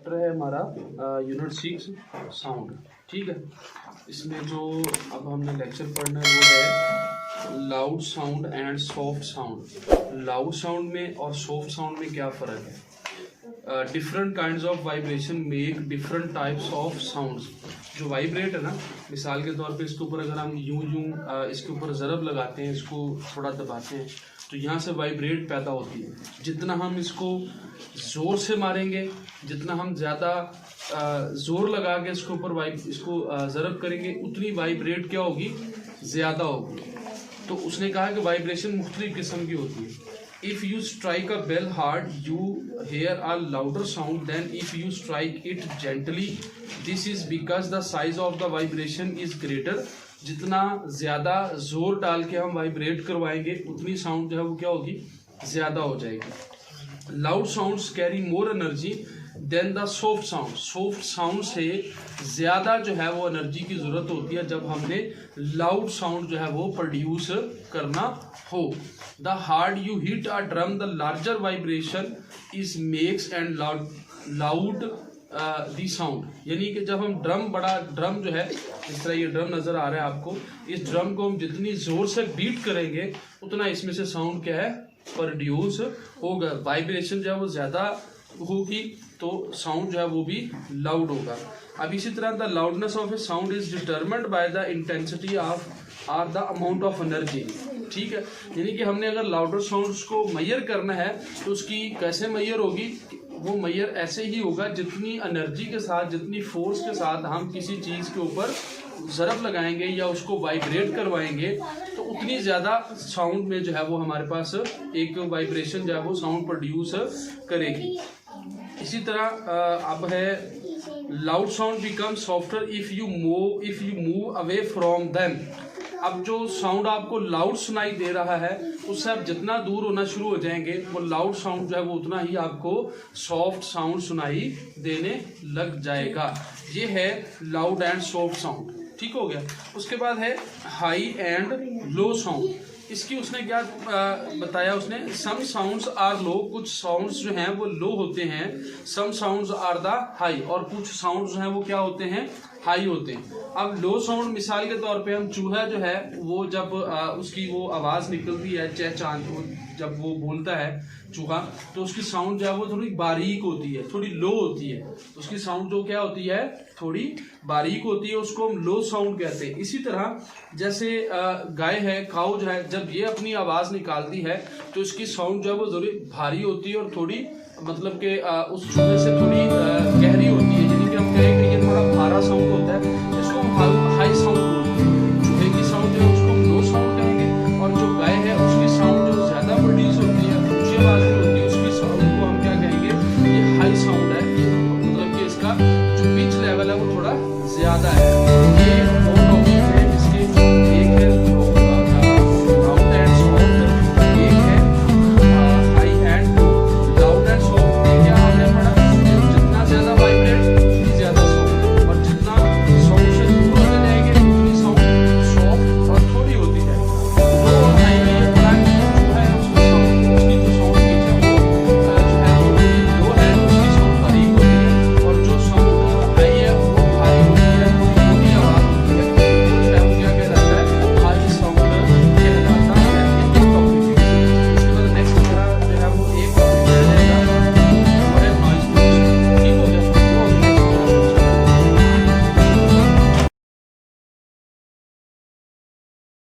है हमारा unit 6 sound. ठीक है, इसमें जो अब हमने लेक्चर पढ़ना है वो है loud sound and soft sound. Loud sound में और सॉफ्ट साउंड में क्या फ़र्क है? Different kinds of vibration make different types of sounds. जो वाइब्रेट है ना, मिसाल के तौर पे इसके ऊपर अगर हम यूं इसके ऊपर ज़रब लगाते हैं, इसको थोड़ा दबाते हैं तो यहाँ से वाइब्रेट पैदा होती है। जितना हम इसको ज़ोर से मारेंगे, जितना हम ज़्यादा ज़ोर लगा के इसके ऊपर इसको ज़रब करेंगे, उतनी वाइब्रेट क्या होगी? ज़्यादा होगी। तो उसने कहा कि वाइब्रेशन मुख्तलिफ किस्म की होती है। If you strike a bell hard, you hear a louder sound than if you strike it gently. This is because the size of the vibration is greater. जितना ज़्यादा जोर डाल के हम वाइब्रेट करवाएंगे उतनी साउंड जो है वो क्या होगी? ज़्यादा हो जाएगी। Loud sounds carry more energy than the soft sound. Soft sound से ज़्यादा जो है वो एनर्जी की ज़रूरत होती है जब हमने लाउड साउंड जो है वो प्रोड्यूस करना हो। The hard you hit a drum the larger vibration is makes and loud the sound. यानी कि जब हम ड्रम जो है, इस तरह ये ड्रम नज़र आ रहा है आपको, इस ड्रम को हम जितनी ज़ोर से बीट करेंगे उतना इसमें से साउंड क्या है? प्रोड्यूस होगा। वाइब्रेशन जो है वो ज़्यादा होगी तो साउंड जो है वो भी लाउड होगा। अब इसी तरह the loudness of a sound is determined by the intensity of or the amount of energy. ठीक है, यानी कि हमने अगर लाउडर साउंड्स को मैयर करना है तो उसकी कैसे मैयर होगी? वो मैयर ऐसे ही होगा जितनी एनर्जी के साथ, जितनी फोर्स के साथ हम किसी चीज़ के ऊपर ज़रब लगाएंगे या उसको वाइब्रेट करवाएंगे तो उतनी ज़्यादा साउंड में जो है वो हमारे पास एक वाइब्रेशन जो है वो साउंड प्रोड्यूस करेगी। इसी तरह अब है loud sound become softer if you move away from them. अब जो साउंड आपको लाउड सुनाई दे रहा है उससे आप जितना दूर होना शुरू हो जाएंगे वो लाउड साउंड जो है वो उतना ही आपको सॉफ्ट साउंड सुनाई देने लग जाएगा। ये है लाउड एंड सॉफ्ट साउंड। ठीक हो गया। उसके बाद है हाई एंड लो साउंड। इसकी उसने क्या बताया? उसने सम साउंड्स आर लो, कुछ साउंड्स जो हैं वो लो होते हैं। सम साउंड्स आर द हाई, और कुछ साउंड्स जो हैं वो क्या होते हैं? हाई होते हैं। अब लो साउंड मिसाल के तौर पे हम चूहा जो है वो जब उसकी वो आवाज़ निकलती है चहचहान, जब वो बोलता है चूहा तो उसकी साउंड जो है वो थोड़ी बारीक होती है, थोड़ी लो होती है। तो उसकी साउंड जो क्या होती है? थोड़ी बारीक होती है, उसको हम लो साउंड कहते हैं। इसी तरह जैसे गाय है, काऊ जो है, जब ये अपनी आवाज़ निकालती है तो इसकी साउंड जो है वो थोड़ी भारी होती है और थोड़ी मतलब कि उस चूहे से थोड़ी गहरी होती है। यानी कि हम कहें कि ये थोड़ा भारा साउंड होता है।